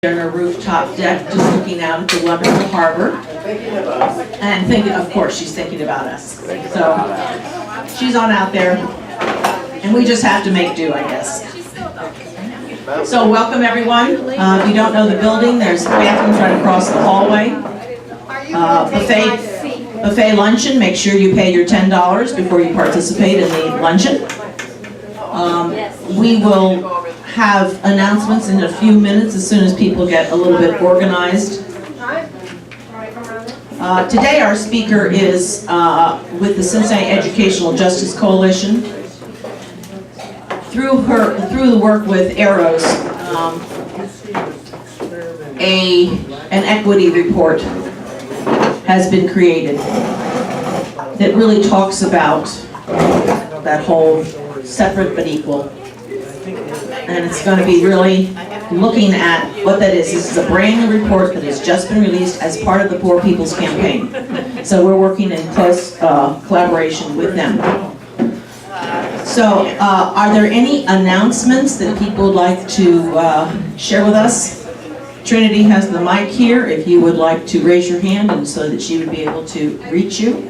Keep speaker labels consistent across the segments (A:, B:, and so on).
A: on our rooftop deck, just looking out at the wonderful harbor. And thinking, of course, she's thinking about us. So she's on out there, and we just have to make do, I guess. So welcome, everyone. If you don't know the building, there's bathrooms right across the hallway. Buffet luncheon. Make sure you pay your $10 before you participate in the luncheon. We will have announcements in a few minutes as soon as people get a little bit organized. Today our speaker is with the Cincinnati Educational Justice Coalition. Through the work with ARROS, an equity report has been created that really talks about that whole separate but equal. And it's going to be really looking at what that is. This is a brand new report that has just been released as part of the Poor People's Campaign. So we're working in close collaboration with them. So are there any announcements that people would like to share with us? Trinity has the mic here if you would like to raise your hand and so that she would be able to reach you.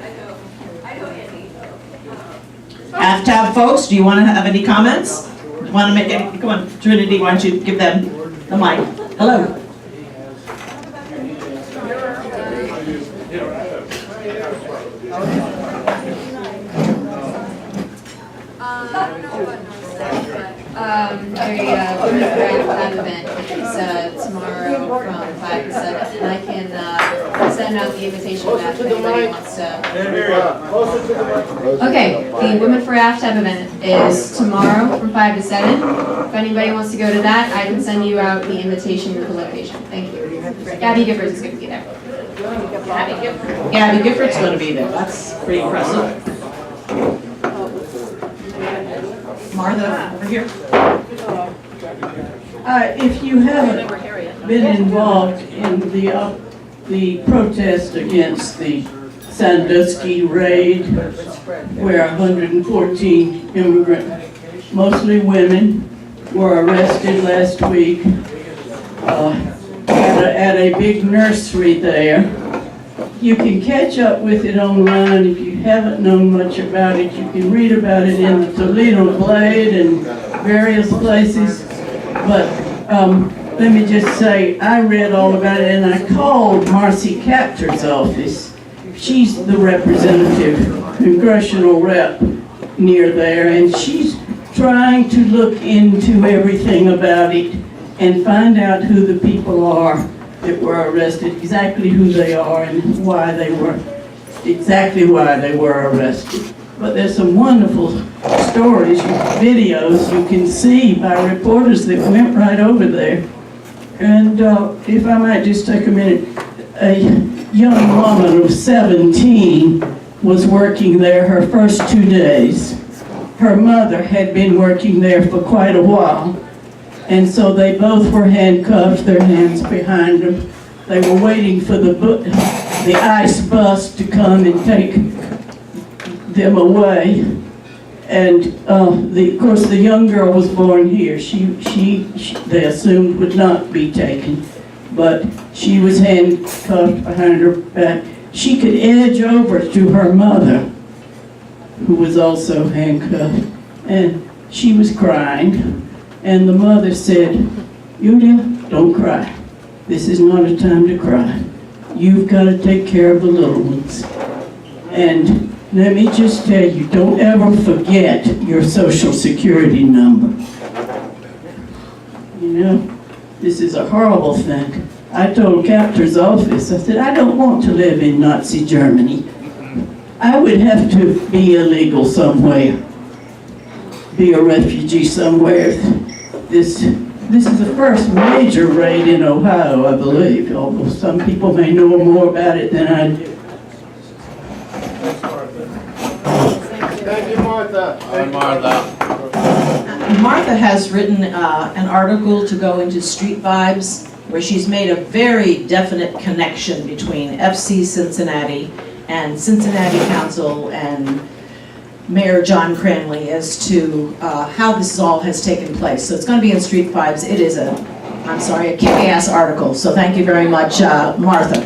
A: AFTAB folks, do you want to have any comments? Want to make it? Come on, Trinity, why don't you give them the mic? Hello.
B: Women's event is tomorrow from 5 to 7, and I can send out the invitation if anybody wants to. Okay, the Women for AFTAB event is tomorrow from 5 to 7. If anybody wants to go to that, I can send you out the invitation with the location. Thank you. Gabby Giffords is going to be there.
A: Gabby Giffords going to be there. That's pretty impressive. Martha, over here.
C: If you haven't been involved in the protest against the Sandusky raid, where 114 immigrants, mostly women, were arrested last week at a big nursery there. You can catch up with it online if you haven't known much about it. You can read about it in the Toledo Blade and various places. But let me just say, I read all about it and I called Marcy Captor's office. She's the representative, congressional rep near there, and she's trying to look into everything about it and find out who the people are that were arrested, exactly who they are and why they were arrested. But there's some wonderful stories, videos you can see by reporters that went right over there. And if I might just take a minute, a young woman of 17 was working there her first 2 days. Her mother had been working there for quite a while. And so they both were handcuffed, their hands behind them. They were waiting for the ICE bus to come and take them away. And of course the young girl was born here. She they assumed would not be taken, but she was handcuffed behind her back. She could edge over to her mother, who was also handcuffed, and she was crying. And the mother said, "Yulia, don't cry. This is not a time to cry. You've got to take care of the little ones." And let me just tell you, don't ever forget your Social Security number. You know, this is a horrible thing. I told Captor's office, I said, I don't want to live in Nazi Germany. I would have to be illegal somewhere, be a refugee somewhere. This is the first major raid in Ohio, I believe, although some people may know more about it than I do.
D: Thank you, Martha.
E: Hi, Martha.
A: Martha has written an article to go into Street Vibes, where she's made a very definite connection between FC Cincinnati and Cincinnati Council and Mayor John Cranley as to how this all has taken place. So it's going to be in Street Vibes. It is a I'm sorry, a kick-ass article, so thank you very much, Martha.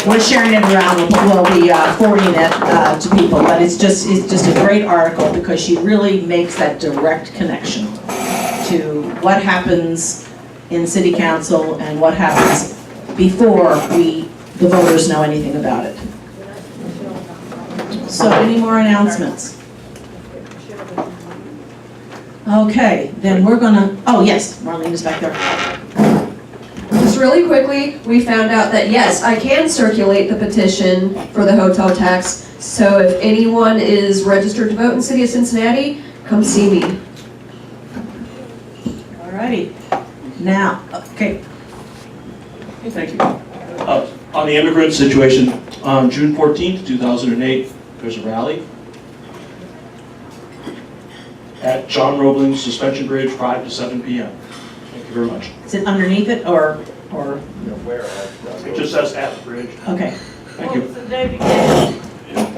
A: We're sharing it around, we'll be forwarding it to people, but it's just a great article because she really makes that direct connection to what happens in city council and what happens before the voters know anything about it. So any more announcements? Okay, then we're gonna, oh yes, Marlene is back there.
F: Just really quickly, we found out that yes, I can circulate the petition for the hotel tax. So if anyone is registered to vote in the city of Cincinnati, come see me.
A: All righty. Now, okay,
G: Thank you. On the immigrant situation, on June 14th, 2008, there's a rally at John Roebling's Suspension Bridge, 5 to 7 p.m. Thank you very much.
A: is it underneath it or,
G: It just says at the bridge.
A: okay,
G: Thank you.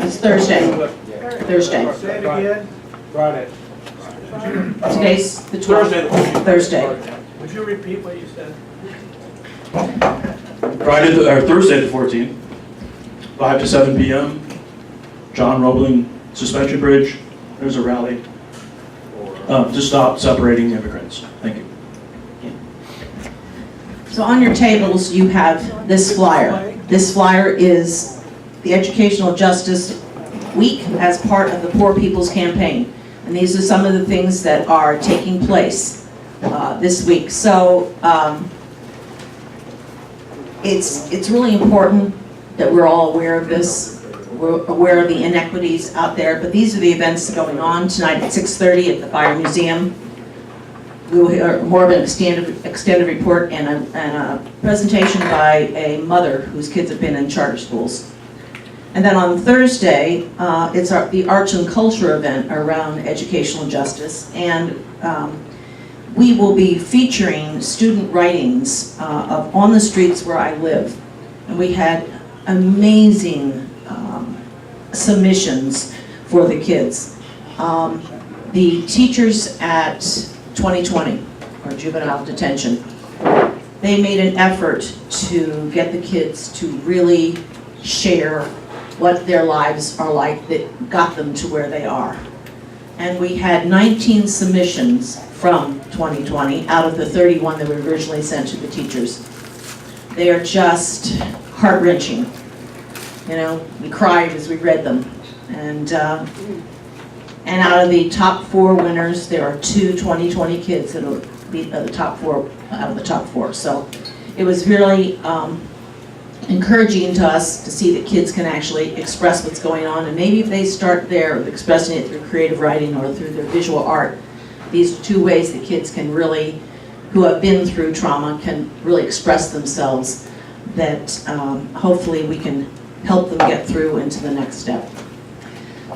A: it's Thursday. Thursday.
D: Say it again. Friday.
A: Today's the 12th. Thursday.
D: Would you repeat what you said?
G: Thursday the 14th, 5 to 7 p.m. John Roebling Suspension Bridge. There's a rally to stop separating immigrants. Thank you.
A: So on your tables, you have this flyer. This flyer is the Educational Justice Week as part of the Poor People's Campaign. And these are some of the things that are taking place this week. So it's really important that we're all aware of this. We're aware of the inequities out there, but these are the events going on tonight at 6:30 at the Fire Museum. We will hear more of an extended report and a presentation by a mother whose kids have been in charter schools. And then on Thursday, it's the arts and culture event around educational justice, and we will be featuring student writings of On the Streets Where I Live. And we had amazing submissions for the kids. The teachers at 2020, or juvenile detention, they made an effort to get the kids to really share what their lives are like that got them to where they are. And we had 19 submissions from 2020 out of the 31 that were originally sent to the teachers. They are just heart-wrenching. You know, we cried as we read them. And out of the top 4 winners, there are 2 2020 kids that will be the top 4 out of the top 4. So it was really encouraging to us to see that kids can actually express what's going on, and maybe if they start there with expressing it through creative writing or through their visual art, these are 2 ways that kids can really, who have been through trauma, can really express themselves, that hopefully we can help them get through into the next step.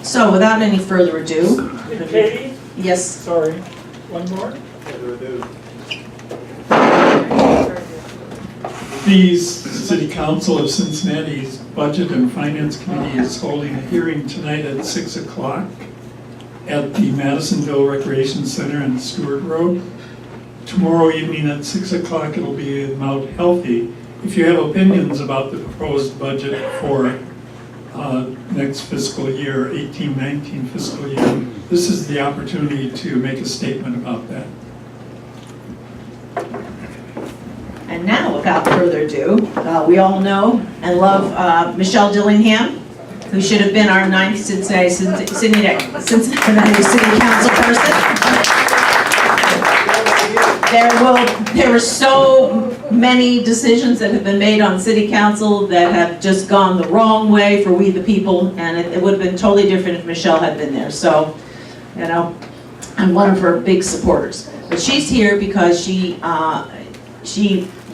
A: So without any further ado.
H: Katie?
A: Yes?
H: Sorry, one more? The City Council of Cincinnati's Budget and Finance Committee is holding a hearing tonight at 6 o'clock at the Madisonville Recreation Center on Stewart Road. Tomorrow evening at 6 o'clock it'll be in Mount Healthy. If you have opinions about the proposed budget for next fiscal year, 18-19 fiscal year, this is the opportunity to make a statement about that.
A: And now, without further ado, we all know and love Michelle Dillingham, who should have been our 9th Cincinnati City Council person. There were so many decisions that have been made on City Council that have just gone the wrong way for we the people, and it would have been totally different if Michelle had been there. So, you know, I'm one of her big supporters. But she's here because she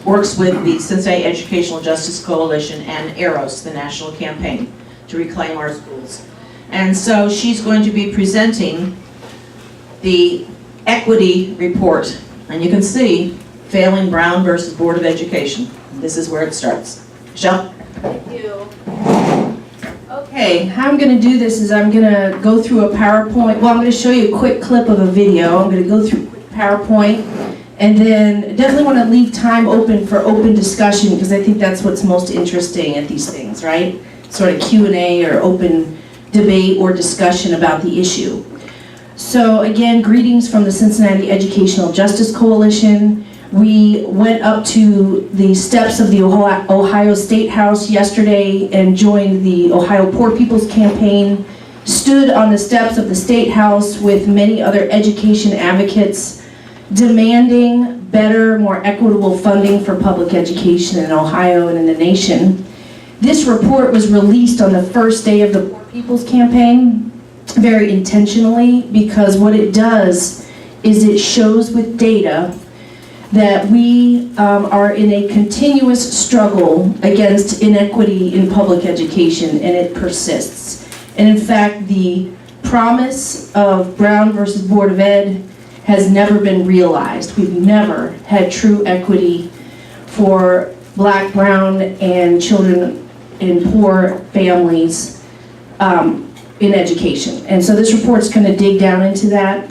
A: works with the Cincinnati Educational Justice Coalition and AROS, the national campaign to reclaim our schools. And so she's going to be presenting the equity report. And you can see failing Brown versus Board of Education. This is where it starts. Michelle?
B: Thank you. Okay, how I'm going to do this is I'm going to go through a PowerPoint. Well, I'm going to show you a quick clip of a video. I'm going to go through PowerPoint,
A: And then definitely want to leave time open for open discussion, because I think that's what's most interesting at these things, right? Sort of Q&A or open debate or discussion about the issue. So again, greetings from the Cincinnati Educational Justice Coalition. We went up to the steps of the Ohio State House yesterday and joined the Ohio Poor People's Campaign, stood on the steps of the State House with many other education advocates, demanding better, more equitable funding for public education in Ohio and in the nation. This report was released on the first day of the Poor People's Campaign, very intentionally, because what it does is it shows with data that we are in a continuous struggle against inequity in public education, and it persists. And in fact, the promise of Brown versus Board of Ed has never been realized. We've never had true equity for Black, brown, and children in poor families in education. And so this report's going to dig down into that.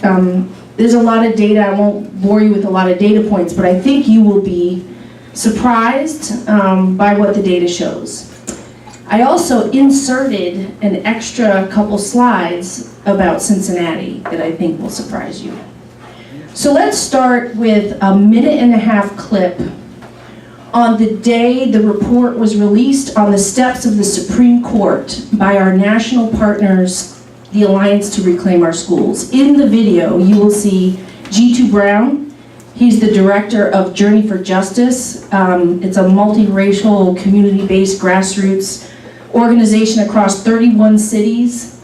A: There's a lot of data. I won't bore you with a lot of data points, but I think you will be surprised by what the data shows. I also inserted an extra couple slides about Cincinnati that I think will surprise you. So let's start with a 1.5-minute clip on the day the report was released on the steps of the Supreme Court by our national partners, the Alliance to Reclaim Our Schools. In the video, you will see G2 Brown. He's the director of Journey for Justice. It's a multiracial, community-based grassroots organization across 31 cities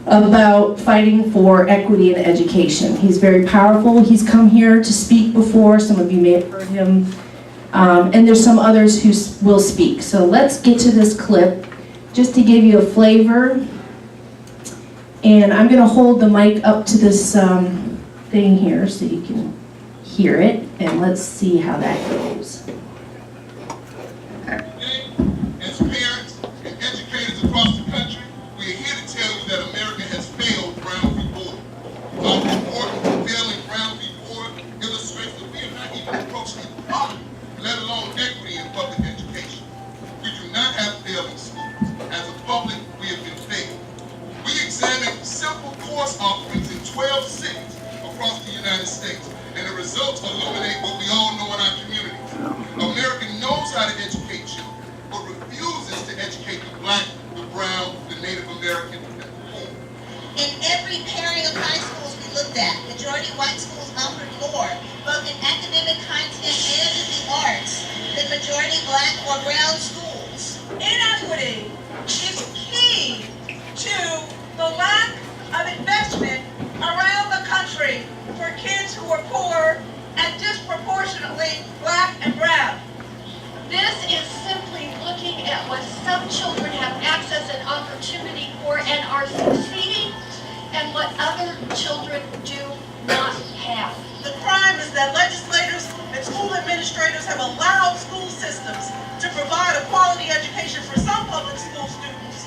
A: about fighting for equity in education. He's very powerful. He's come here to speak before. Some of you may have heard him. And there's some others who will speak. So let's get to this clip just to give you a flavor. And I'm going to hold the mic up to this thing here so you can hear it. And let's see how that goes.
I: As parents and educators across the country, we are here to tell you that America has failed Brown v. Board. Our report on failing Brown v. Board illustrates that we are not even approaching equality, let alone equity in public education. We do not have failing schools. As a public, we have been failed. We examined simple course offerings in 12 cities across the United States, and the results illuminate what we all know in our communities. America knows how to educate children, but refuses to educate the Black, the brown, the Native American, and the poor.
J: In every pairing of high schools we looked at, majority white schools offered more, both in academic content and in the arts, than majority Black or brown schools.
K: Inequity is key to the lack of investment around the country for kids who are poor and disproportionately Black and brown.
L: This is simply looking at what some children have access and opportunity for and are succeeding, and what other children do not have.
K: The crime is that legislators and school administrators have allowed school systems to provide a quality education for some public school students,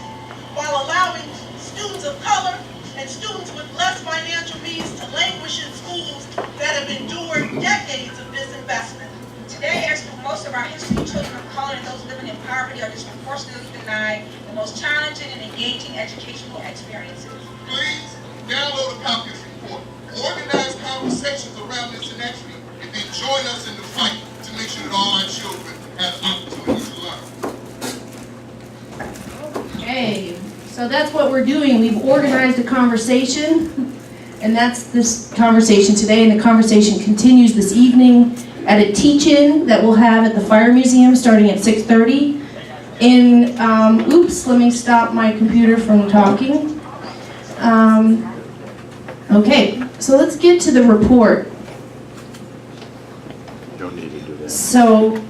K: while allowing students of color and students with less financial means to languish in schools that have endured decades of disinvestment.
M: Today, as with most of our history, children of color and those living in poverty are disproportionately denied the most challenging and engaging educational experiences.
I: Please download a copy of the report, organize conversations around this inequity, and then join us in the fight to make sure that all our children have opportunities to learn.
A: Okay, so that's what we're doing. We've organized a conversation, and that's this conversation today, and the conversation continues this evening at a teach-in that we'll have at the Fire Museum starting at 6:30. Oops, let me stop my computer from talking. Okay, so let's get to the report.
E: Don't need to do that.
A: So,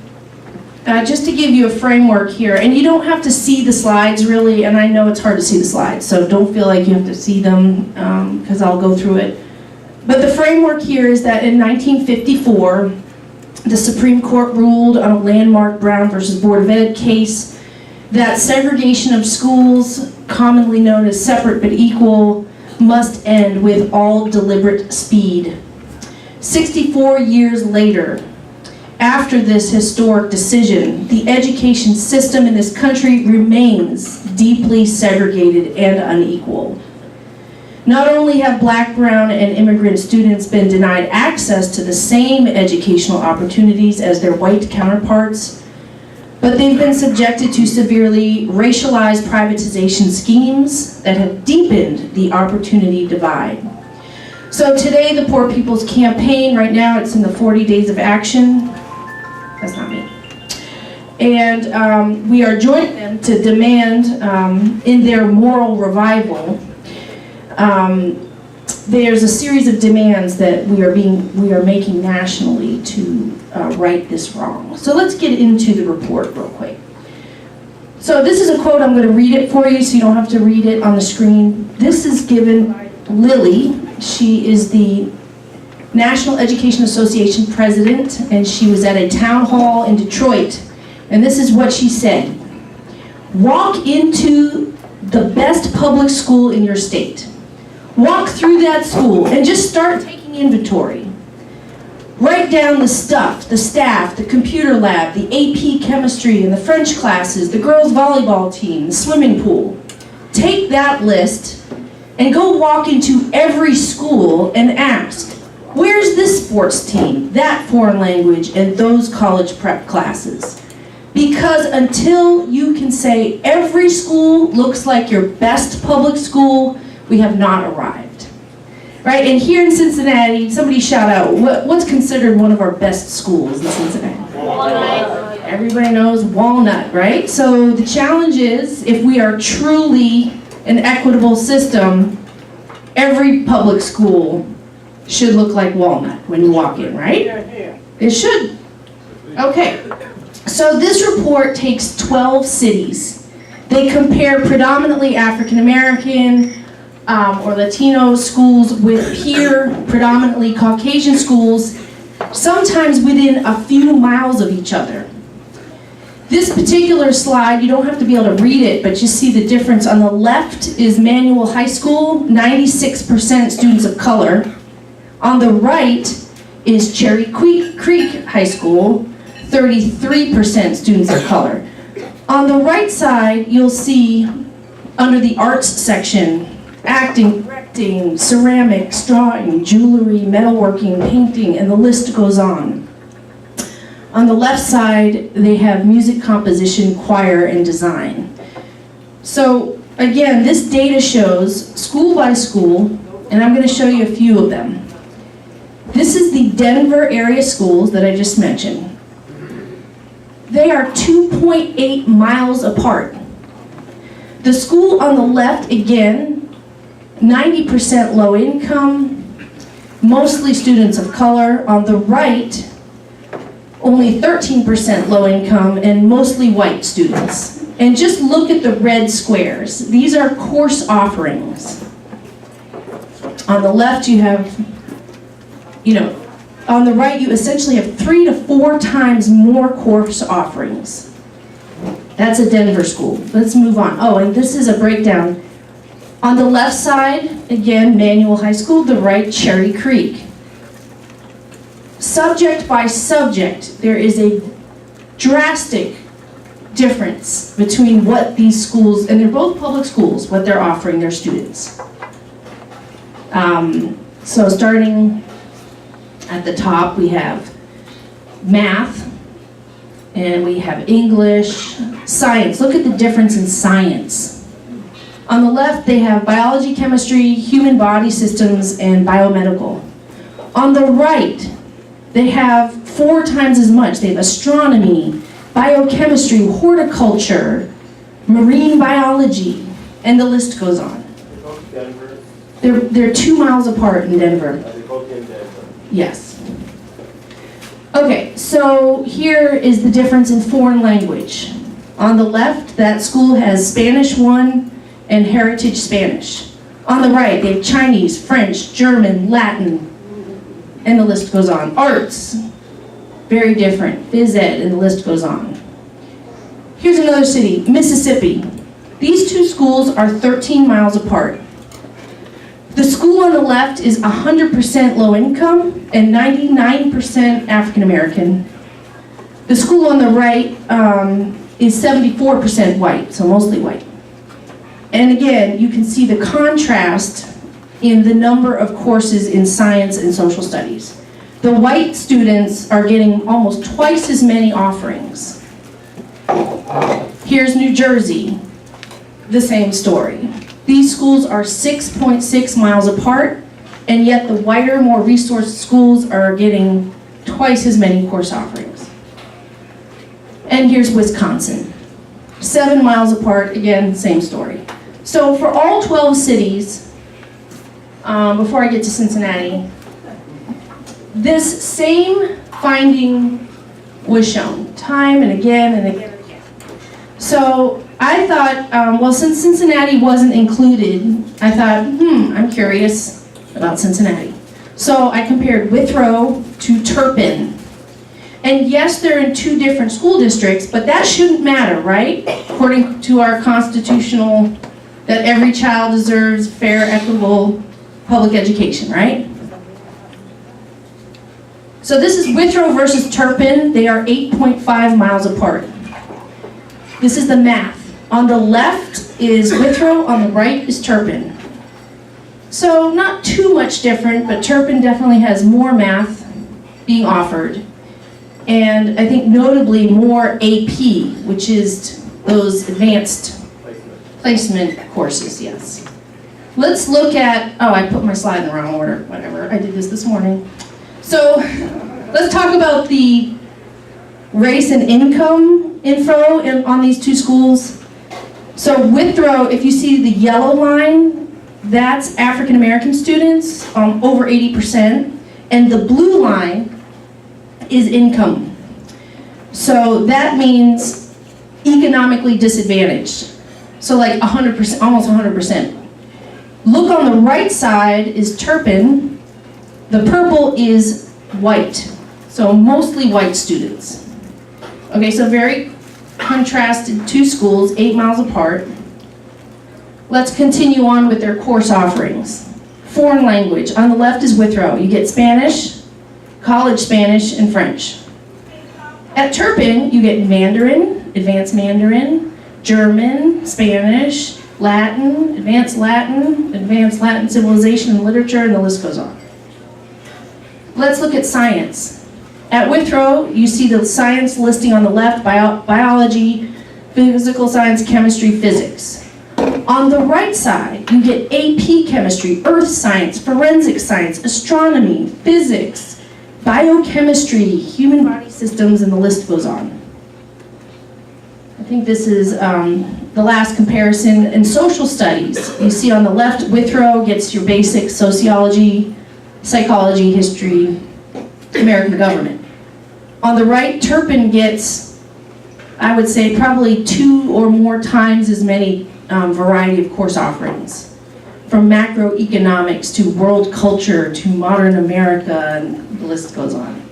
A: just to give you a framework here, and you don't have to see the slides really, and I know it's hard to see the slides, so don't feel like you have to see them, because I'll go through it. But the framework here is that in 1954, the Supreme Court ruled on a landmark Brown versus Board of Ed case that segregation of schools, commonly known as separate but equal, must end with all deliberate speed. 64 years later, after this historic decision, the education system in this country remains deeply segregated and unequal. Not only have Black, brown, and immigrant students been denied access to the same educational opportunities as their white counterparts, but they've been subjected to severely racialized privatization schemes that have deepened the opportunity divide. So today, the Poor People's Campaign, right now it's in the 40 days of action. That's not me. And we are joining them to demand in their moral revival. There's a series of demands that we are making nationally to right this wrong. So let's get into the report real quick. So this is a quote, I'm going to read it for you so you don't have to read it on the screen. This is given by Lily. She is the National Education Association president, and she was at a town hall in Detroit. And this is what she said: walk into the best public school in your state. Walk through that school and just start taking inventory. Write down the stuff, the staff, the computer lab, the AP chemistry and the French classes, the girls' volleyball team, the swimming pool. Take that list and go walk into every school and ask, where's this sports team, that foreign language, and those college prep classes? Because until you can say every school looks like your best public school, we have not arrived. Right, and here in Cincinnati, somebody shout out, what's considered one of our best schools in Cincinnati? Walnut. Everybody knows Walnut, right? So the challenge is, if we are truly an equitable system, every public school should look like Walnut when you walk in, right? It should. Okay, so this report takes 12 cities. They compare predominantly African American or Latino schools with peer, predominantly Caucasian schools, sometimes within a few miles of each other. This particular slide, you don't have to be able to read it, but you see the difference. On the left is Manual High School, 96% students of color. On the right is Cherry Creek High School, 33% students of color. On the right side, you'll see under the arts section, acting, directing, ceramics, drawing, jewelry, metalworking, painting, and the list goes on. On the left side, they have music composition, choir, and design. So again, this data shows school by school, and I'm going to show you a few of them. This is the Denver area schools that I just mentioned. They are 2.8 miles apart. The school on the left, again, 90% low income, mostly students of color. On the right, only 13% low income and mostly white students. And just look at the red squares. These are course offerings. On the left you have, on the right you essentially have 3 to 4 times more course offerings. That's a Denver school. Let's move on. Oh, and this is a breakdown. On the left side, again, Manual High School, the right, Cherry Creek. Subject by subject, there is a drastic difference between what these schools, and they're both public schools, what they're offering their students. So starting at the top, we have math, and we have English, science. Look at the difference in science. On the left, they have biology, chemistry, human body systems, and biomedical. On the right, they have 4 times as much. They have astronomy, biochemistry, horticulture, marine biology, and the list goes on. They're 2 miles apart in Denver. Yes. Okay, so here is the difference in foreign language. On the left, that school has Spanish 1 and Heritage Spanish. On the right, they have Chinese, French, German, Latin, and the list goes on. Arts, very different. Phys ed, and the list goes on. Here's another city, Mississippi. These 2 schools are 13 miles apart.
N: The school on the left is 100% low income and 99% African American. The school on the right is 74% white, so mostly white. And again, you can see the contrast in the number of courses in science and social studies. The white students are getting almost twice as many offerings. Here's New Jersey, the same story. These schools are 6.6 miles apart, and yet the whiter, more resourced schools are getting twice as many course offerings. And here's Wisconsin, 7 miles apart, again, same story. So for all 12 cities, before I get to Cincinnati, this same finding was shown time and again and again and again. So I thought, well, since Cincinnati wasn't included, I thought, I'm curious about Cincinnati. So I compared Withrow to Turpin. And yes, they're in 2 different school districts, but that shouldn't matter, right? According to our constitutional, that every child deserves fair, equitable public education, right? So this is Withrow versus Turpin. They are 8.5 miles apart. This is the math. On the left is Withrow, on the right is Turpin. So not too much different, but Turpin definitely has more math being offered. And I think notably more AP, which is those advanced placement courses, yes. Let's look at, oh, I put my slide in the wrong order, whatever, I did this morning. So let's talk about the race and income info on these 2 schools. So Withrow, if you see the yellow line, that's African American students, over 80%, and the blue line is income. So that means economically disadvantaged. So like 100%, almost 100%. Look on the right side is Turpin. The purple is white. So mostly white students. Okay, so very contrasted 2 schools, 8 miles apart. Let's continue on with their course offerings. Foreign language. On the left is Withrow. You get Spanish, college Spanish, and French. At Turpin, you get Mandarin, advanced Mandarin, German, Spanish, Latin, advanced Latin civilization and literature, and the list goes on. Let's look at science. At Withrow, you see the science listing on the left, biology, physical science, chemistry, physics. On the right side, you get AP chemistry, earth science, forensic science, astronomy, physics, biochemistry, human body systems, and the list goes on. I think this is the last comparison in social studies. You see on the left, Withrow gets your basic sociology, psychology, history, American government. On the right, Turpin gets, I would say, probably 2 or more times as many variety of course offerings, from macroeconomics to world culture to modern America, and the list goes on.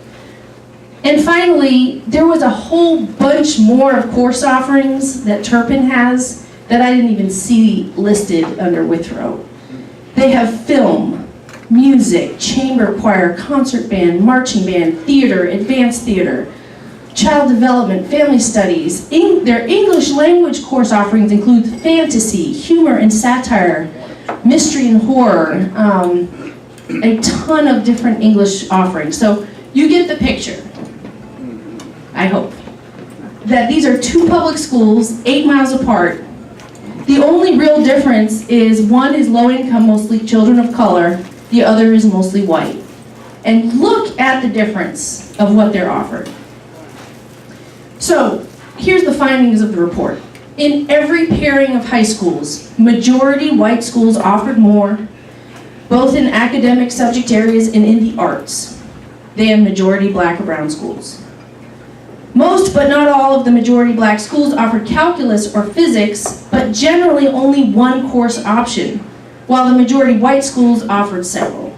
N: And finally, there was a whole bunch more of course offerings that Turpin has that I didn't even see listed under Withrow. They have film, music, chamber choir, concert band, marching band, theater, advanced theater, child development, family studies. Their English language course offerings include fantasy, humor and satire, mystery and horror, a ton of different English offerings. So you get the picture, I hope, that these are 2 public schools, 8 miles apart. The only real difference is one is low income, mostly children of color, the other is mostly white. And look at the difference of what they're offered. So here's the findings of the report. In every pairing of high schools, majority white schools offered more, both in academic subject areas and in the arts, than majority black or brown schools. Most, but not all, of the majority black schools offered calculus or physics, but generally only 1 course option, while the majority white schools offered several.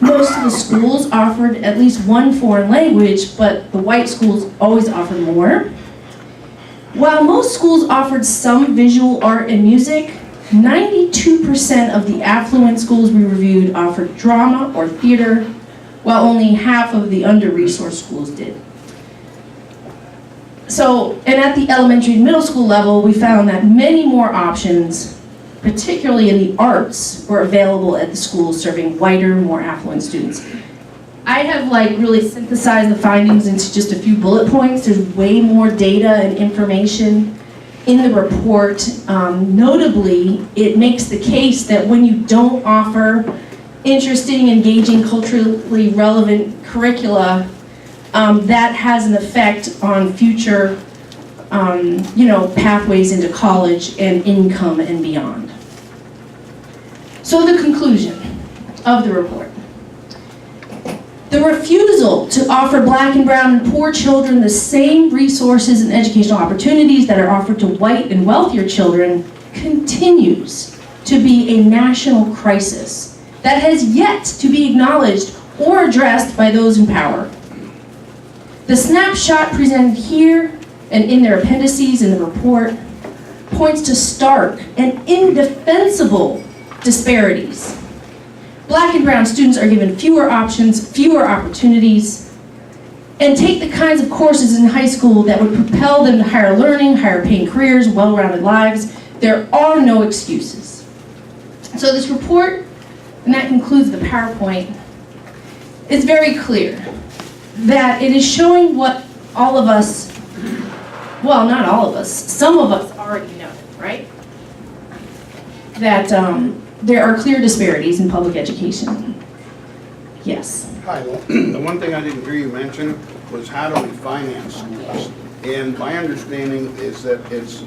N: Most of the schools offered at least 1 foreign language, but the white schools always offered more. While most schools offered some visual art and music, 92% of the affluent schools we reviewed offered drama or theater, while only half of the under-resourced schools did. So, and at the elementary and middle school level, we found that many more options, particularly in the arts, were available at the schools serving whiter, more affluent students. I have really synthesized the findings into just a few bullet points. There's way more data and information in the report. Notably, it makes the case that when you don't offer interesting, engaging, culturally relevant curricula, that has an effect on future, pathways into college and income and beyond. So the conclusion of the report. The refusal to offer Black and brown and poor children the same resources and educational opportunities that are offered to white and wealthier children continues to be a national crisis that has yet to be acknowledged or addressed by those in power. The snapshot presented here and in their appendices in the report points to stark and indefensible disparities. Black and brown students are given fewer options, fewer opportunities, and take the kinds of courses in high school that would propel them to higher learning, higher paying careers, well-rounded lives. There are no excuses. So this report, and that concludes the PowerPoint, is very clear that it is showing what all of us, well, not all of us, some of us already know, right? That there are clear disparities in public education. Yes.
O: Hi, the one thing I didn't hear you mention was how do we finance schools? And my understanding is that it's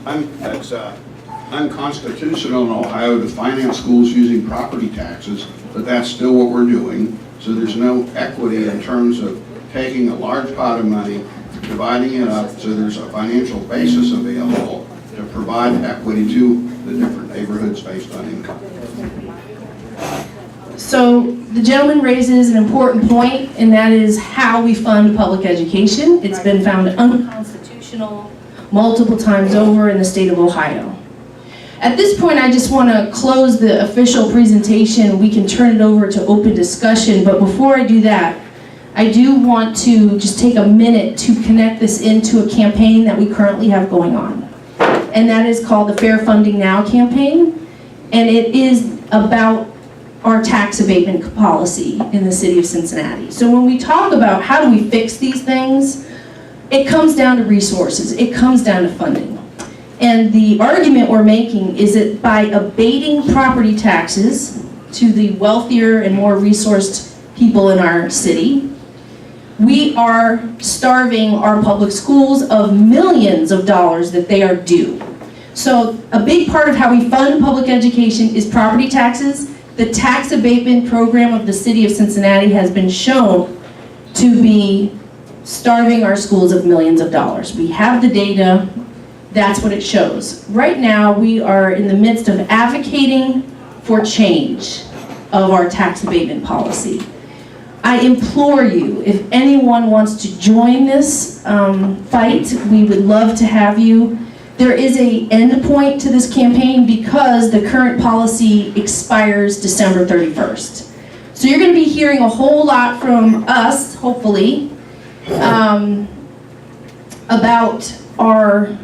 O: unconstitutional in Ohio to finance schools using property taxes, but that's still what we're doing. So there's no equity in terms of taking a large pot of money, dividing it up so there's a financial basis available to provide equity to the different neighborhoods based on income.
N: So the gentleman raises an important point, and that is how we fund public education. It's been found unconstitutional multiple times over in the state of Ohio. At this point, I just want to close the official presentation. We can turn it over to open discussion, but before I do that, I do want to just take a minute to connect this into a campaign that we currently have going on. And that is called the Fair Funding Now campaign. And it is about our tax abatement policy in the city of Cincinnati. So when we talk about how do we fix these things, it comes down to resources. It comes down to funding. And the argument we're making is that by abating property taxes to the wealthier and more resourced people in our city, we are starving our public schools of millions of dollars that they are due. So a big part of how we fund public education is property taxes. The tax abatement program of the city of Cincinnati has been shown to be starving our schools of millions of dollars. We have the data. That's what it shows. Right now, we are in the midst of advocating for change of our tax abatement policy. I implore you, if anyone wants to join this fight, we would love to have you. There is an end point to this campaign because the current policy expires December 31st. So you're going to be hearing a whole lot from us, hopefully, about our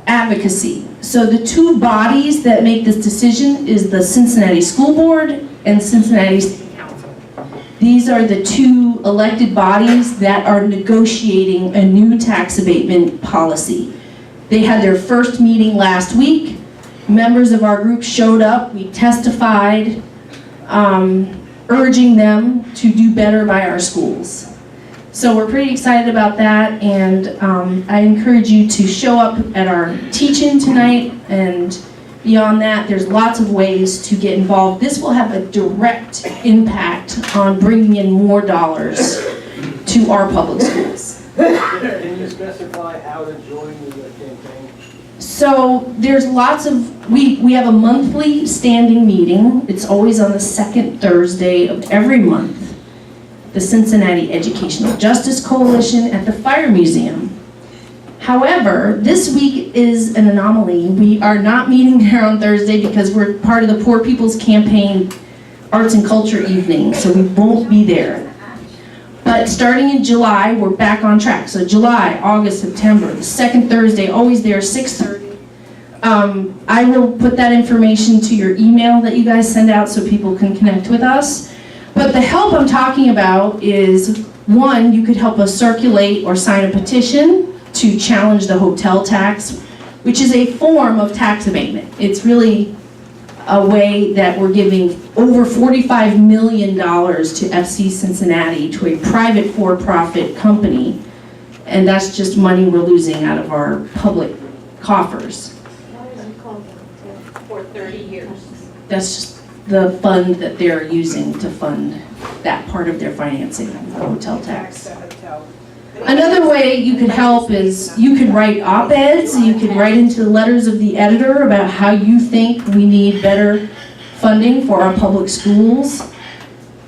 N: advocacy. So the two bodies that make this decision is the Cincinnati School Board and Cincinnati City Council. These are the two elected bodies that are negotiating a new tax abatement policy. They had their first meeting last week. Members of our group showed up. We testified, urging them to do better by our schools. So we're pretty excited about that, and I encourage you to show up at our teach-in tonight, and beyond that, there's lots of ways to get involved. This will have a direct impact on bringing in more dollars to our public schools.
D: Can you specify how to join the campaign?
N: So there's lots of, we have a monthly standing meeting. It's always on the second Thursday of every month. The Cincinnati Educational Justice Coalition at the Fire Museum However, this week is an anomaly. We are not meeting there on Thursday because we're part of the Poor People's Campaign Arts and Culture Evening, so we won't be there. But starting in July, we're back on track. So July, August, September, the second Thursday, always there, 6:30. I will put that information to your email that you guys send out so people can connect with us. But the help I'm talking about is, one, you could help us circulate or sign a petition to challenge the hotel tax, which is a form of tax abatement. It's really a way that we're giving over $45 million to FC Cincinnati, to a private for-profit company, and that's just money we're losing out of our public coffers.
A: For 30 years.
N: That's just the fund that they're using to fund that part of their financing, the hotel tax. Another way you could help is you could write op-eds, you could write into the letters of the editor about how you think we need better funding for our public schools.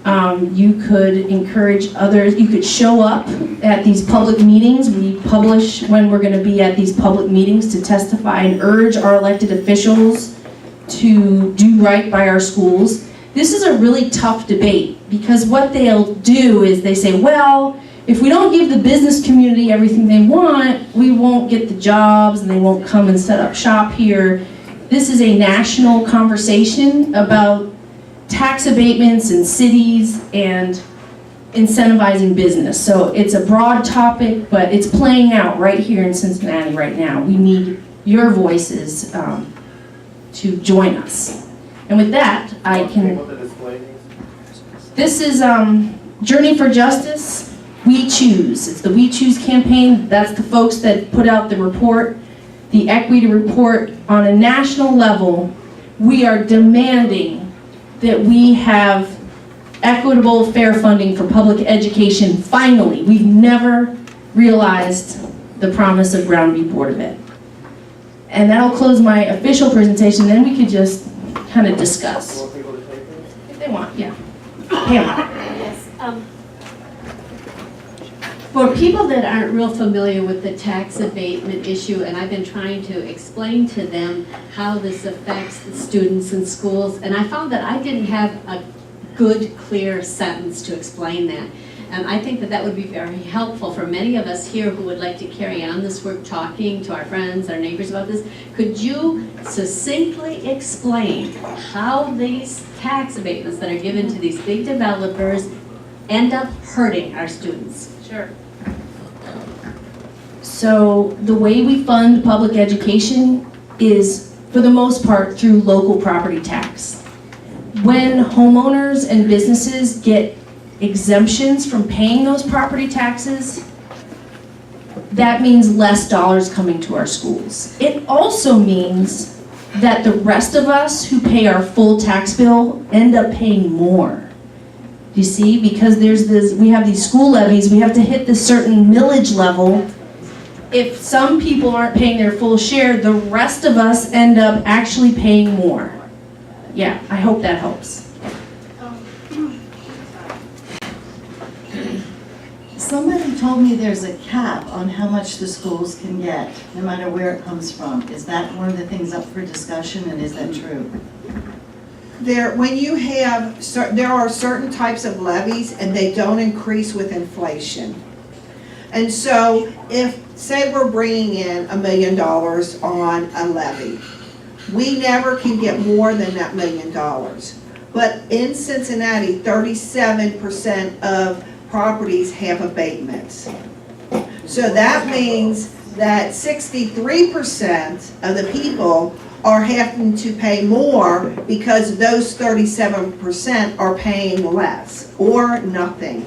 N: You could encourage others, you could show up at these public meetings. We publish when we're going to be at these public meetings to testify and urge our elected officials to do right by our schools. This is a really tough debate because what they'll do is they say, well, if we don't give the business community everything they want, we won't get the jobs and they won't come and set up shop here. This is a national conversation about tax abatements in cities and incentivizing business. So it's a broad topic, but it's playing out right here in Cincinnati right now. We need your voices to join us. And with that, I can... This is Journey for Justice. We Choose. It's the We Choose campaign. That's the folks that put out the report, the equity report. On a national level, we are demanding that we have equitable, fair funding for public education. Finally, we've never realized the promise of Brown v. Board of Ed. And that'll close my official presentation. Then we could just kind of discuss. If they want, yeah. Pam.
P: Yes. For people that aren't real familiar with the tax abatement issue, and I've been trying to explain to them how this affects the students in schools, and I found that I didn't have a good, clear sentence to explain that. And I think that that would be very helpful for many of us here who would like to carry on this work, talking to our friends, our neighbors about this. Could you succinctly explain how these tax abatements that are given to these big developers end up hurting our students?
N: Sure. So the way we fund public education is, for the most part, through local property tax. When homeowners and businesses get exemptions from paying those property taxes, that means less dollars coming to our schools. It also means that the rest of us who pay our full tax bill end up paying more. You see, because we have these school levies, we have to hit this certain millage level. If some people aren't paying their full share, the rest of us end up actually paying more. Yeah, I hope that helps.
Q: Somebody told me there's a cap on how much the schools can get, no matter where it comes from. Is that one of the things up for discussion, and is that true?
R: There are certain types of levies, and they don't increase with inflation. And so if, say we're bringing in $1 million on a levy, we never can get more than that $1 million. But in Cincinnati, 37% of properties have abatements. So that means that 63% of the people are having to pay more because those 37% are paying less or nothing.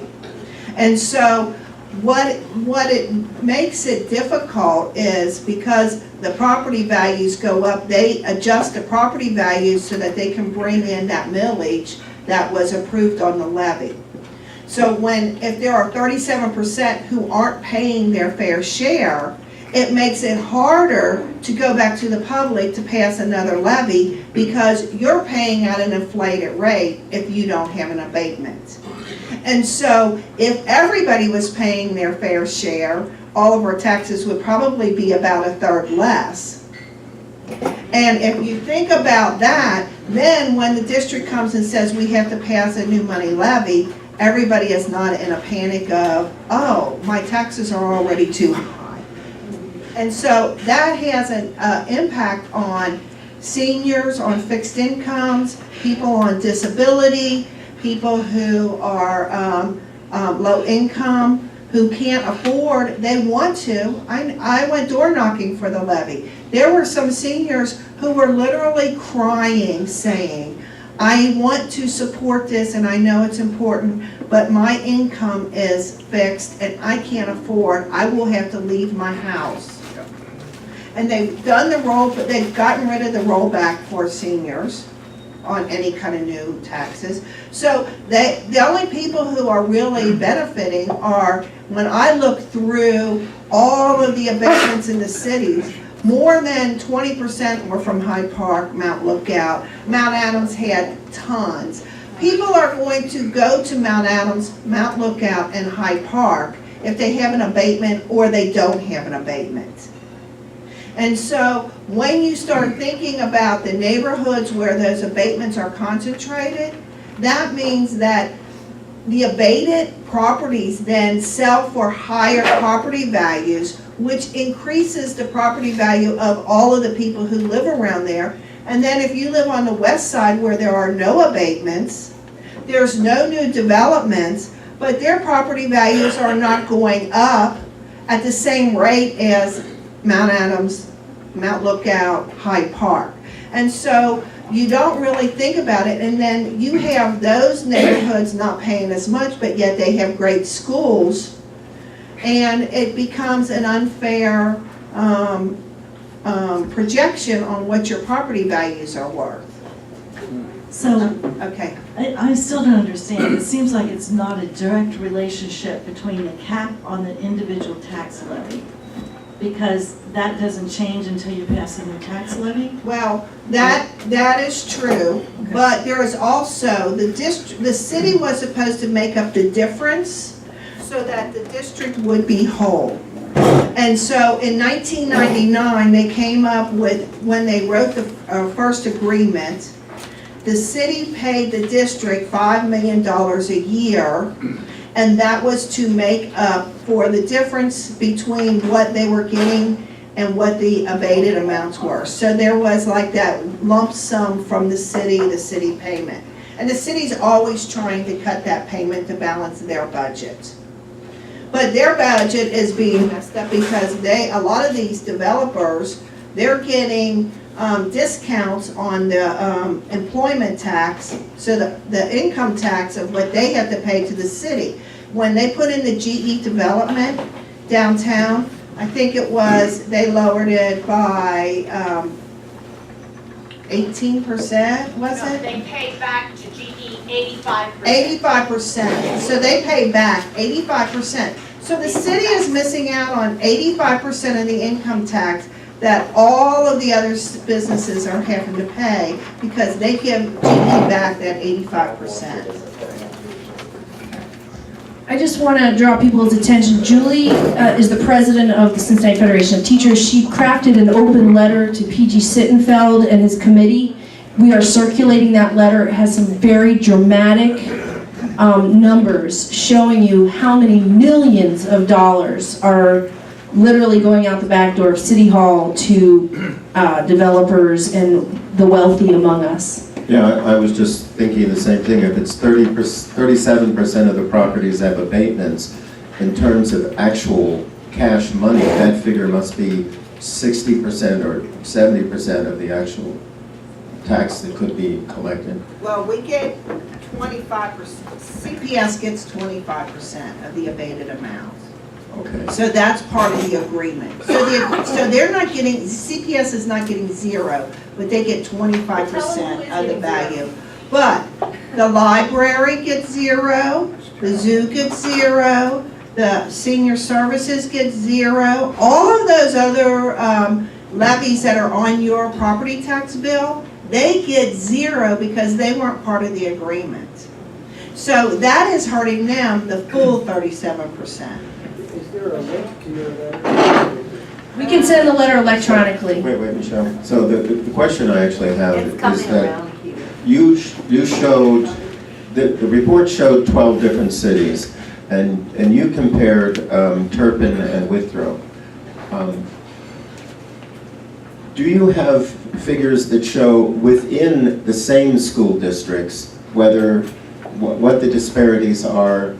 R: And so what it makes it difficult is because the property values go up, they adjust the property values so that they can bring in that millage that was approved on the levy. So if there are 37% who aren't paying their fair share, it makes it harder to go back to the public to pass another levy because you're paying at an inflated rate if you don't have an abatement. And so if everybody was paying their fair share, all of our taxes would probably be about a third less. And if you think about that, then when the district comes and says we have to pass a new money levy, everybody is not in a panic of, oh, my taxes are already too high. And so that has an impact on seniors, on fixed incomes, people on disability, people who are low income, who can't afford, they want to. I went door knocking for the levy. There were some seniors who were literally crying, saying, I want to support this and I know it's important, but my income is fixed and I can't afford, I will have to leave my house. And they've done the but they've gotten rid of the rollback for seniors on any kind of new taxes. So the only people who are really benefiting are, when I look through all of the abatements in the cities, more than 20% were from Hyde Park, Mount Lookout. Mount Adams had tons. People are going to go to Mount Adams, Mount Lookout, and Hyde Park if they have an abatement or they don't have an abatement. And so when you start thinking about the neighborhoods where those abatements are concentrated, that means that the abated properties then sell for higher property values, which increases the property value of all of the people who live around there. And then if you live on the west side where there are no abatements, there's no new developments, but their property values are not going up at the same rate as Mount Adams, Mount Lookout, Hyde Park. And so you don't really think about it, and then you have those neighborhoods not paying as much, but yet they have great schools, and it becomes an unfair projection on what your property values are worth.
Q: So,
R: okay.
Q: I still don't understand. It seems like it's not a direct relationship between the cap on the individual tax levy, because that doesn't change until you pass a new tax levy?
R: Well, that is true, okay. But there is also, the city was supposed to make up the difference so that the district would be whole. And so in 1999, they came up with, when they wrote the first agreement, the city paid the district $5 million a year, and that was to make up for the difference between what they were getting and what the abated amounts were. So there was like that lump sum from the city payment. And the city's always trying to cut that payment to balance their budget. But their budget is being messed up because a lot of these developers, they're getting discounts on the employment tax, so the income tax of what they have to pay to the city. When they put in the GE development downtown, I think it was, they lowered it by 18%, was it?
L: They paid back to GE 85%.
R: 85%, so they paid back 85%. So the city is missing out on 85% of the income tax that all of the other businesses are having to pay because they give GE back that 85%.
N: I just want to draw people's attention. Julie is the president of the Cincinnati Federation of Teachers. She crafted an open letter to PG Sittenfeld and his committee. We are circulating that letter. It has some very dramatic numbers showing you how many millions of dollars are literally going out the back door of City Hall to developers and the wealthy among us.
S: Yeah, I was just thinking the same thing. If it's 37% of the properties have abatements, in terms of actual cash money, that figure must be 60% or 70% of the actual tax that could be collected.
R: Well, we get 25%, CPS gets 25% of the abated amount.
S: Okay.
R: So that's part of the agreement. So they're not getting, CPS is not getting zero, but they get 25% of the value. But the library gets zero, the zoo gets zero, the senior services get zero. All of those other levies that are on your property tax bill, they get zero because they weren't part of the agreement. So that is hurting them, the full 37%.
D: letter, a link to your letter?
N: We can send the letter electronically.
S: Wait, Michelle. So the question I actually have
T: It's
S: is
T: coming
S: that
T: around here.
S: you showed, the report showed 12 different cities, and you compared Turpin and Withrow. Do you have figures that show within the same school districts what the disparities are?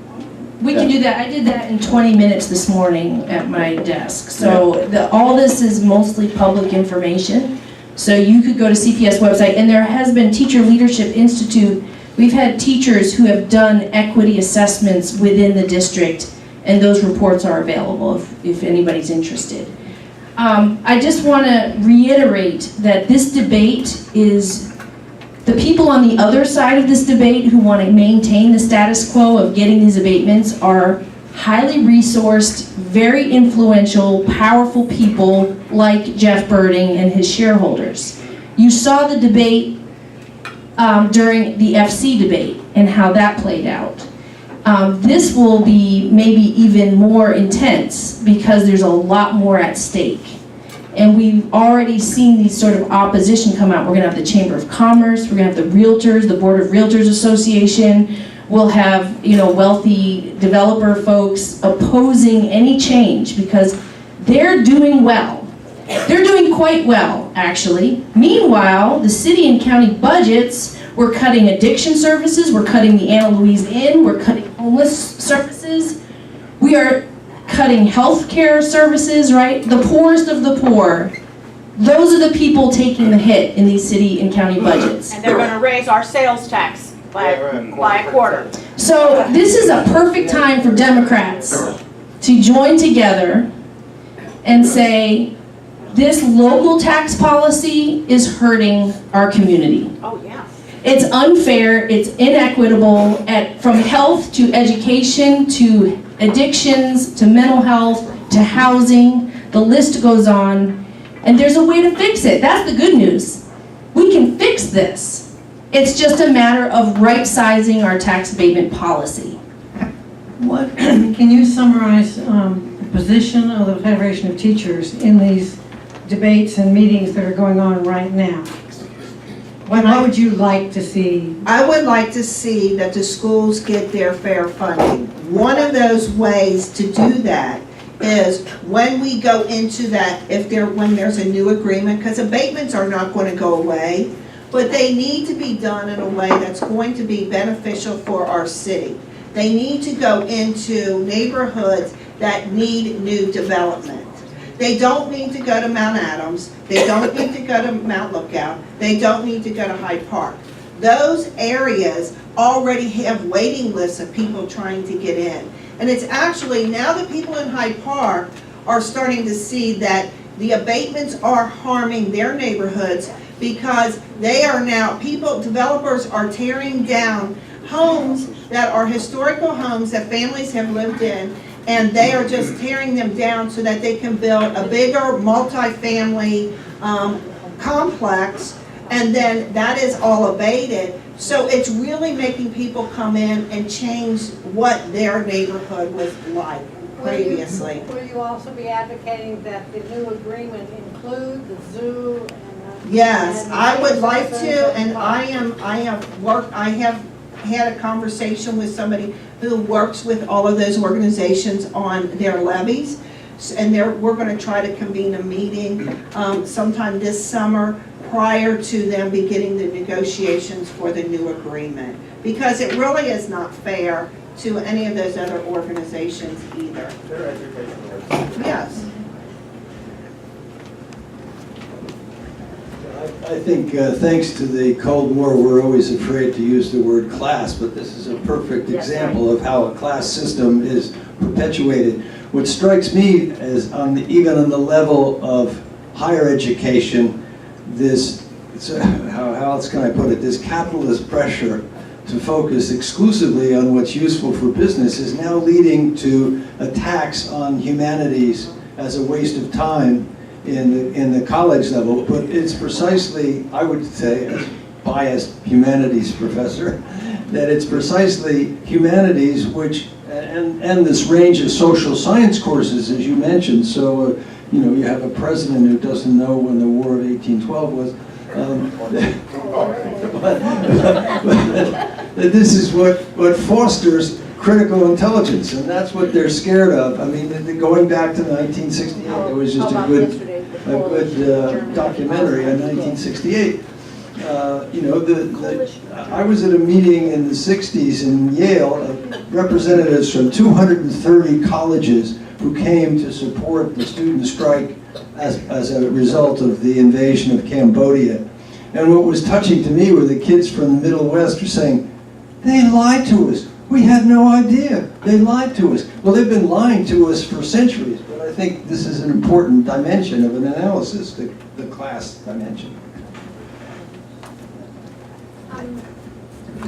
N: We can do that. I did that in 20 minutes this morning at my desk. So all this is mostly public information. So you could go to CPS website, and there has been Teacher Leadership Institute. We've had teachers who have done equity assessments within the district, and those reports are available if anybody's interested. I just want to reiterate that this debate is, the people on the other side of this debate who want to maintain the status quo of getting these abatements are highly resourced, very influential, powerful people like Jeff Birding and his shareholders. You saw the debate during the FC debate and how that played out. This will be maybe even more intense because there's a lot more at stake. And we've already seen these sort of opposition come out. We're gonna have the Chamber of Commerce, we're gonna have the Realtors, the Board of Realtors Association. We'll have, wealthy developer folks opposing any change because they're doing well. They're doing quite well, actually. Meanwhile, the city and county budgets, we're cutting addiction services, we're cutting the Anna Louise Inn, we're cutting homeless services. We are cutting health care services, right? The poorest of the poor. Those are the people taking the hit in these city and county budgets.
T: And they're gonna raise our sales tax by a quarter.
N: So this is a perfect time for Democrats to join together and say, this local tax policy is hurting our community.
T: Oh, yeah.
N: It's unfair, it's inequitable, from health to education to addictions to mental health to housing, the list goes on, and there's a way to fix it. That's the good news. We can fix this. It's just a matter of right-sizing our tax abatement policy.
U: What, can you summarize the position of the Federation of Teachers in these debates and meetings that are going on right now? What would you like to see?
R: I would like to see that the schools get their fair funding. One of those ways to do that is when we go into that, when there's a new agreement, because abatements are not going to go away, but they need to be done in a way that's going to be beneficial for our city. They need to go into neighborhoods that need new development. They don't need to go to Mount Adams. They don't need to go to Mount Lookout. They don't need to go to Hyde Park. Those areas already have waiting lists of people trying to get in. And it's actually, now the people in Hyde Park are starting to see that the abatements are harming their neighborhoods because they are now, developers are tearing down homes that are historical homes that families have lived in, and they are just tearing them down so that they can build a bigger multi-family complex, and then that is all abated. So it's really making people come in and change what their neighborhood was like previously.
U: Will you also be advocating that the new agreement include the zoo?
R: Yes, I would like to, and I have had a conversation with somebody who works with all of those organizations on their levies, and we're going to try to convene a meeting sometime this summer prior to them beginning the negotiations for the new agreement, because it really is not fair to any of those other organizations either.
D: Their educational workers.
R: Yes.
V: I think thanks to the Cold War, we're always afraid to use the word class, but this is a perfect example of how a class system is perpetuated. What strikes me is, even on the level of higher education, how else can I put it, this capitalist pressure to focus exclusively on what's useful for business is now leading to a tax on humanities as a waste of time in the college level. But it's precisely, I would say, as biased humanities professor, that it's precisely humanities which and this range of social science courses, as you mentioned. So, you have a president who doesn't know when the War of 1812 was. But this is what fosters critical intelligence, and that's what they're scared of. I mean, going back to 1968, there was just a good documentary on 1968. I was at a meeting in the 60s in Yale, representatives from 230 colleges who came to support the student strike as a result of the invasion of Cambodia. And what was touching to me were the kids from the Middle West were saying, they lied to us. We had no idea. They lied to us. Well, they've been lying to us for centuries, but I think this is an important dimension of an analysis, the class dimension.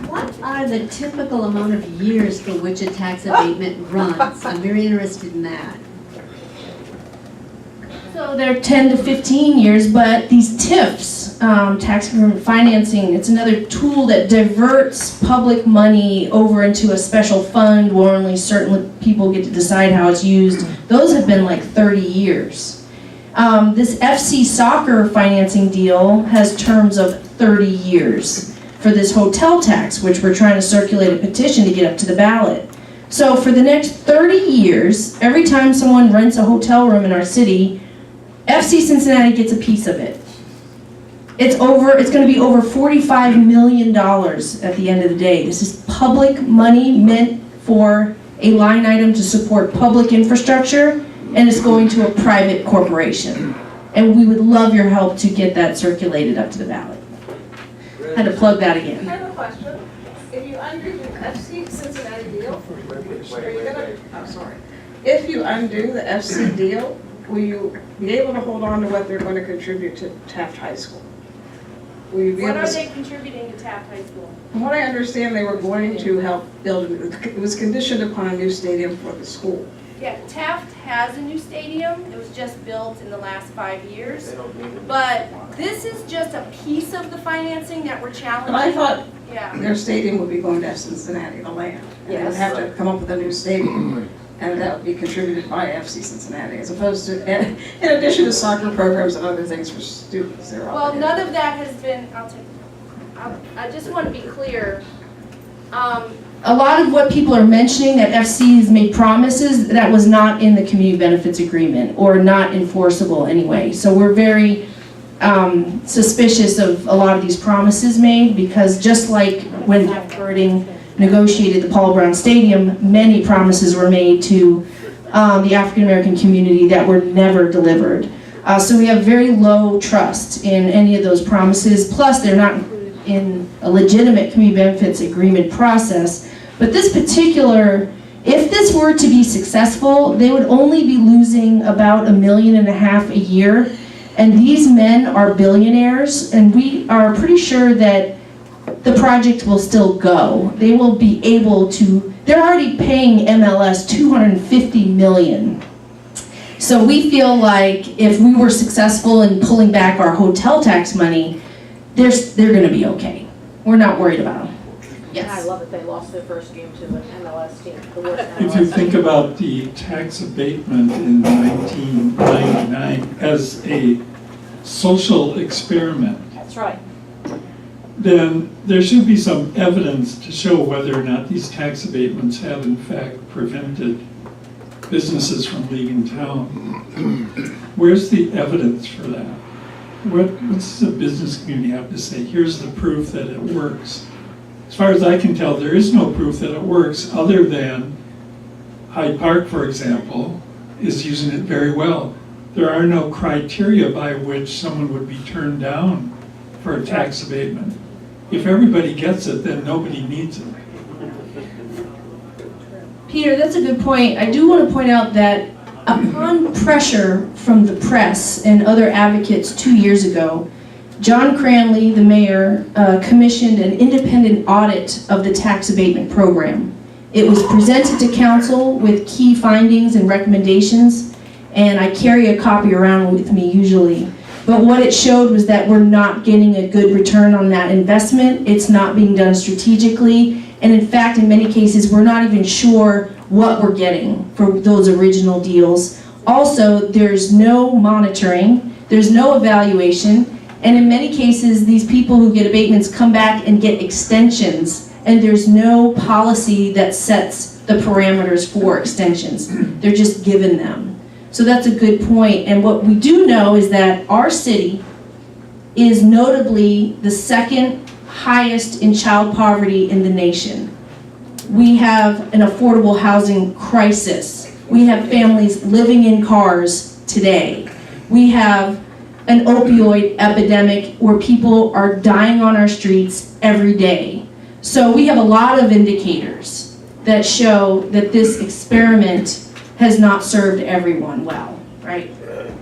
P: What are the typical amount of years for which a tax abatement runs? I'm very interested in that.
N: So they're 10 to 15 years, but these TIFs, tax increment financing, it's another tool that diverts public money over into a special fund where only certain people get to decide how it's used. Those have been like 30 years. This FC soccer financing deal has terms of 30 years for this hotel tax, which we're trying to circulate a petition to get up to the ballot. So for the next 30 years, every time someone rents a hotel room in our city, FC Cincinnati gets a piece of it. It's going to be over $45 million at the end of the day. This is public money meant for a line item to support public infrastructure, and it's going to a private corporation. And we would love your help to get that circulated up to the ballot. I had to plug that again.
K: I have a question. If you undo the FC Cincinnati deal, are you gonna, oh, sorry. If you undo the FC deal, will you be able to hold on to what they're going to contribute to Taft High School? Will you be
B: What
K: able
B: are
K: to?
B: they contributing to Taft High School?
K: From what I understand, they were going to help build, it was conditioned upon a new stadium for the school.
B: Yeah, Taft has a new stadium. It was just built in the last 5 years. But this is just a piece of the financing that we're challenging.
K: But I thought
B: Yeah.
K: their stadium would be going to Cincinnati, the land. And they would
B: Yes.
K: have to come up with a new stadium. And that would be contributed by FC Cincinnati, as opposed to, in addition to soccer programs and other things for students. They're
B: Well,
K: all
B: none of that has been, I just want to be clear.
N: A lot of what people are mentioning that FC has made promises, that was not in the community benefits agreement or not enforceable anyway. So we're very suspicious of a lot of these promises made, because just like when Jeff Birding negotiated the Paul Brown Stadium, many promises were made to the African American community that were never delivered. So we have very low trust in any of those promises, plus they're not included in a legitimate community benefits agreement process. But this particular, if this were to be successful, they would only be losing about $1.5 million a year. And these men are billionaires, and we are pretty sure that the project will still go. They will be able to, they're already paying MLS $250 million. So we feel like if we were successful in pulling back our hotel tax money, they're gonna be okay. We're not worried about them. Yes.
T: I love that they lost their first game to an MLS team, the worst MLS
H: If you think about the tax abatement in 1999 as a social experiment,
T: That's right.
H: then there should be some evidence to show whether or not these tax abatements have in fact prevented businesses from leaving town. Where's the evidence for that? What does the business community have to say? Here's the proof that it works. As far as I can tell, there is no proof that it works, other than Hyde Park, for example, is using it very well. There are no criteria by which someone would be turned down for a tax abatement. If everybody gets it, then nobody needs it.
N: Peter, that's a good point. I do want to point out that upon pressure from the press and other advocates 2 years ago, John Cranley, the mayor, commissioned an independent audit of the tax abatement program. It was presented to council with key findings and recommendations, and I carry a copy around with me usually. But what it showed was that we're not getting a good return on that investment. It's not being done strategically. And in fact, in many cases, we're not even sure what we're getting for those original deals. Also, there's no monitoring, there's no evaluation, and in many cases, these people who get abatements come back and get extensions, and there's no policy that sets the parameters for extensions. They're just given them. So that's a good point. And what we do know is that our city is notably the second highest in child poverty in the nation. We have an affordable housing crisis. We have families living in cars today. We have an opioid epidemic where people are dying on our streets every day. So we have a lot of indicators that show that this experiment has not served everyone well, right?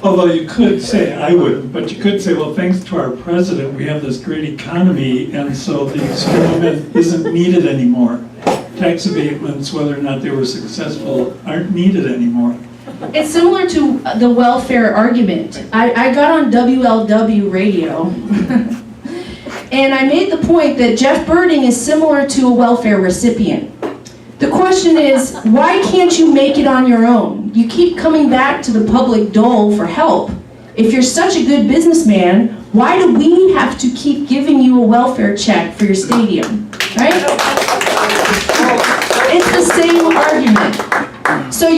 H: Although you could say, I wouldn't, but you could say, well, thanks to our president, we have this great economy, and so the experiment isn't needed anymore. Tax abatements, whether or not they were successful, aren't needed anymore.
N: It's similar to the welfare argument. I got on WLW radio and I made the point that Jeff Birding is similar to a welfare recipient. The question is, why can't you make it on your own? You keep coming back to the public dole for help. If you're such a good businessman, why do we have to keep giving you a welfare check for your stadium, right? It's the same argument. So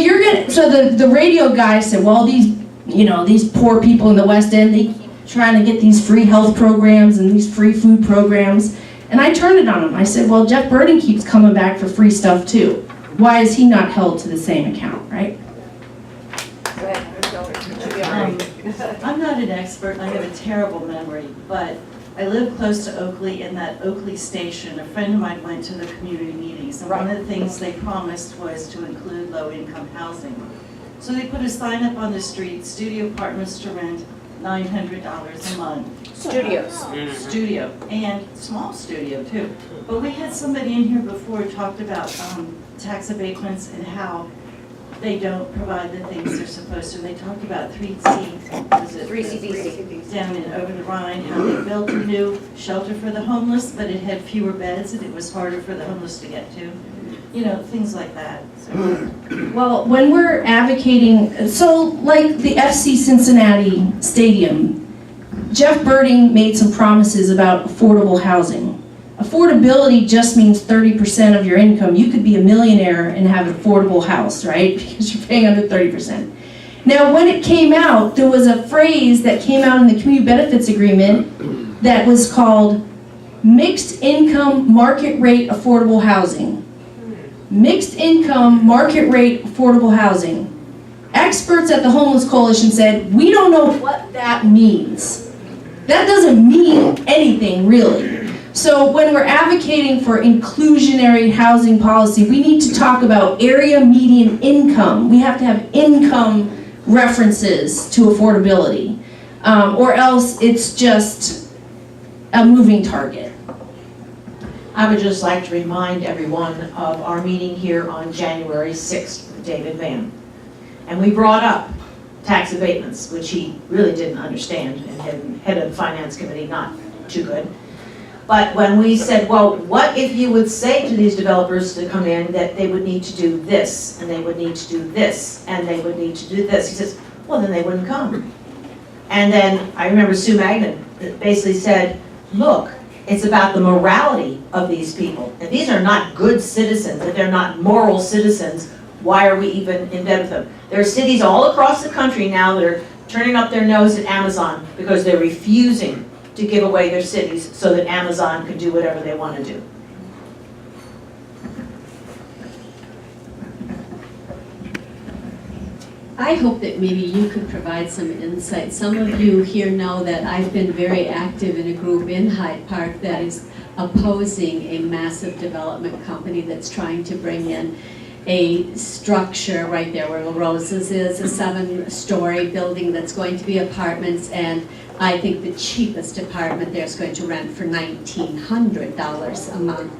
N: the radio guy said, well, these poor people in the West End, they keep trying to get these free health programs and these free food programs. And I turned it on him. I said, well, Jeff Birding keeps coming back for free stuff too. Why is he not held to the same account, right?
Q: I'm not an expert, and I have a terrible memory, but I live close to Oakley, and that Oakley station, a friend of mine went to the community meetings, and one of the things they promised was to include low-income housing. So they put a sign up on the street, studio apartments to rent, $900 a month.
T: Studios.
Q: Studio, and small studio too. But we had somebody in here before who talked about tax abatements and how they don't provide the things they're supposed to. They talked about 3CDC down in over the Rhine, how they built a new shelter for the homeless, but it had fewer beds and it was harder for the homeless to get to. You know, things like that. So.
N: Well, when we're advocating, so like the FC Cincinnati Stadium, Jeff Birding made some promises about affordable housing. Affordability just means 30% of your income. You could be a millionaire and have an affordable house, right? Because you're paying under 30%. Now, when it came out, there was a phrase that came out in the community benefits agreement that was called mixed income market rate affordable housing. Mixed income market rate affordable housing. Experts at the Homeless Coalition said, we don't know what that means. That doesn't mean anything, really. So when we're advocating for inclusionary housing policy, we need to talk about area median income. We have to have income references to affordability, or else it's just a moving target.
C: I would just like to remind everyone of our meeting here on January 6th with David Vann. And we brought up tax abatements, which he really didn't understand, and head of the finance committee, not too good. But when we said, well, what if you would say to these developers to come in that they would need to do this, and they would need to do this, and they would need to do this? He says, well, then they wouldn't come. And then I remember Sue Magnan basically said, look, it's about the morality of these people. If these are not good citizens, if they're not moral citizens, why are we even in bed with them? There are cities all across the country now that are turning up their nose at Amazon because they're refusing to give away their cities so that Amazon can do whatever they want to do.
P: I hope that maybe you could provide some insight. Some of you here know that I've been very active in a group in Hyde Park that is opposing a massive development company that's trying to bring in a structure right there where La Rosa's is, a 7-story building that's going to be apartments, and I think the cheapest apartment there is going to rent for $1,900 a month.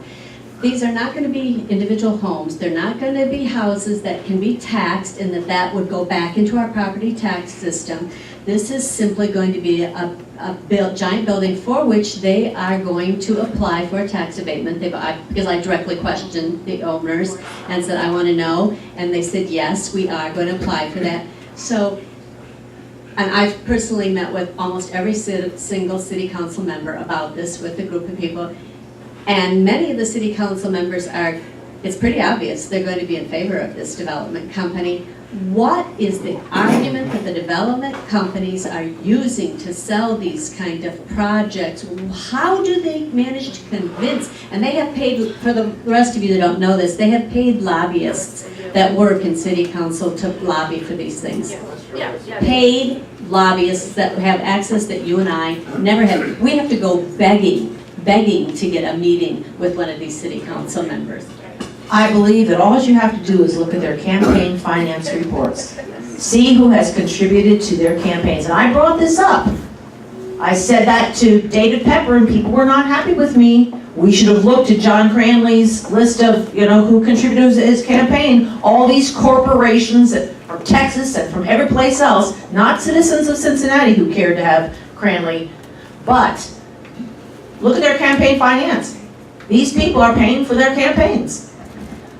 P: these are not going to be individual homes. They're not going to be houses that can be taxed and that would go back into our property tax system. This is simply going to be a giant building for which they are going to apply for a tax abatement. Because I directly questioned the owners and said, I want to know. And they said, yes, we are going to apply for that. So, and I've personally met with almost every single city council member about this with a group of people. And many of the city council members it's pretty obvious they're going to be in favor of this development company. What is the argument that the development companies are using to sell these kind of projects? How do they manage to convince? And they have paid, for the rest of you that don't know this, they have paid lobbyists that work in city council to lobby for these things. Paid lobbyists that have access that you and I never had. We have to go begging to get a meeting with one of these city council members.
C: I believe that all you have to do is look at their campaign finance reports. See who has contributed to their campaigns. And I brought this up. I said that to David Pepper and people were not happy with me. We should have looked at John Cranley's list of, who contributed to his campaign. All these corporations from Texas and from every place else, not citizens of Cincinnati who cared to have Cranley, but look at their campaign finance. These people are paying for their campaigns.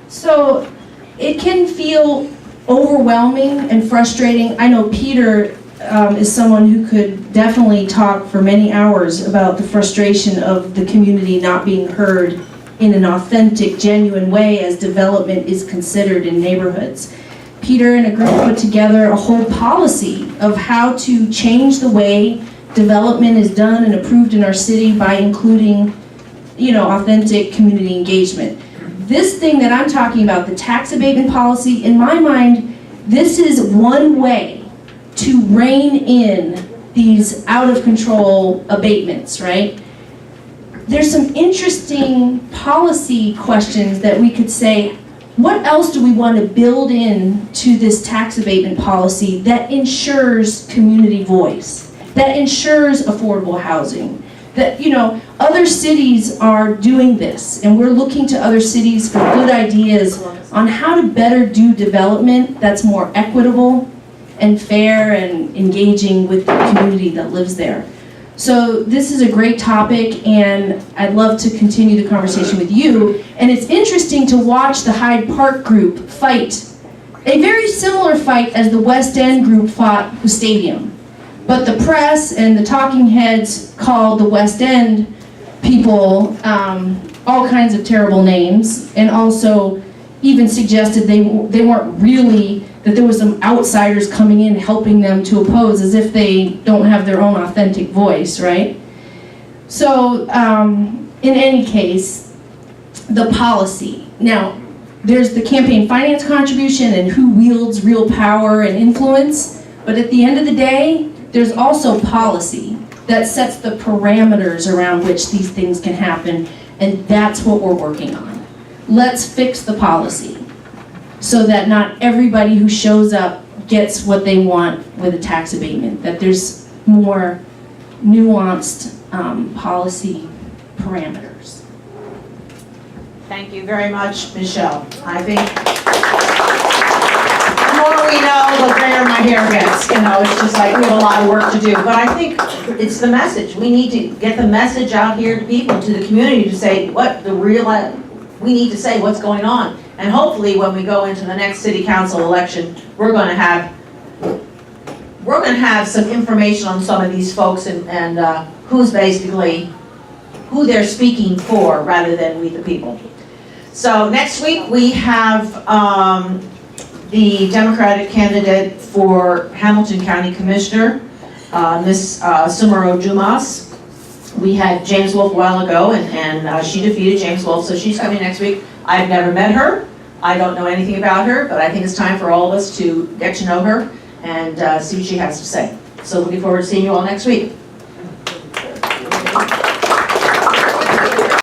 N: So it can feel overwhelming and frustrating. I know Peter is someone who could definitely talk for many hours about the frustration of the community not being heard in an authentic, genuine way as development is considered in neighborhoods. Peter and a group put together a whole policy of how to change the way development is done and approved in our city by including, authentic community engagement. This thing that I'm talking about, the tax abatement policy, in my mind, this is one way to rein in these out-of-control abatements, right? There's some interesting policy questions that we could say, what else do we want to build in to this tax abatement policy that ensures community voice, that ensures affordable housing? That, other cities are doing this, and we're looking to other cities for good ideas on how to better do development that's more equitable and fair and engaging with the community that lives there. So this is a great topic, and I'd love to continue the conversation with you. And it's interesting to watch the Hyde Park group fight a very similar fight as the West End group fought the stadium. But the press and the talking heads called the West End people all kinds of terrible names, and also even suggested they weren't really, that there was some outsiders coming in helping them to oppose, as if they don't have their own authentic voice, right? So in any case, the policy. Now, there's the campaign finance contribution and who wields real power and influence, but at the end of the day, there's also policy that sets the parameters around which these things can happen, and that's what we're working on. Let's fix the policy so that not everybody who shows up gets what they want with a tax abatement, that there's more nuanced policy parameters.
C: Thank you very much, Michelle. I think the more we know, the grayer my hair gets. It's just like we have a lot of work to do. But I think it's the message. We need to get the message out here to people, to the community, to say we need to say what's going on. And hopefully when we go into the next city council election, we're going to have some information on some of these folks and who they're speaking for rather than we the people. So next week we have the Democratic candidate for Hamilton County Commissioner, Ms. Sumaro Dumas. We had James Wolfe a while ago, and she defeated James Wolfe, so she's coming next week. I've never met her. I don't know anything about her, but I think it's time for all of us to get to know her and see what she has to say. So looking forward to seeing you all next week.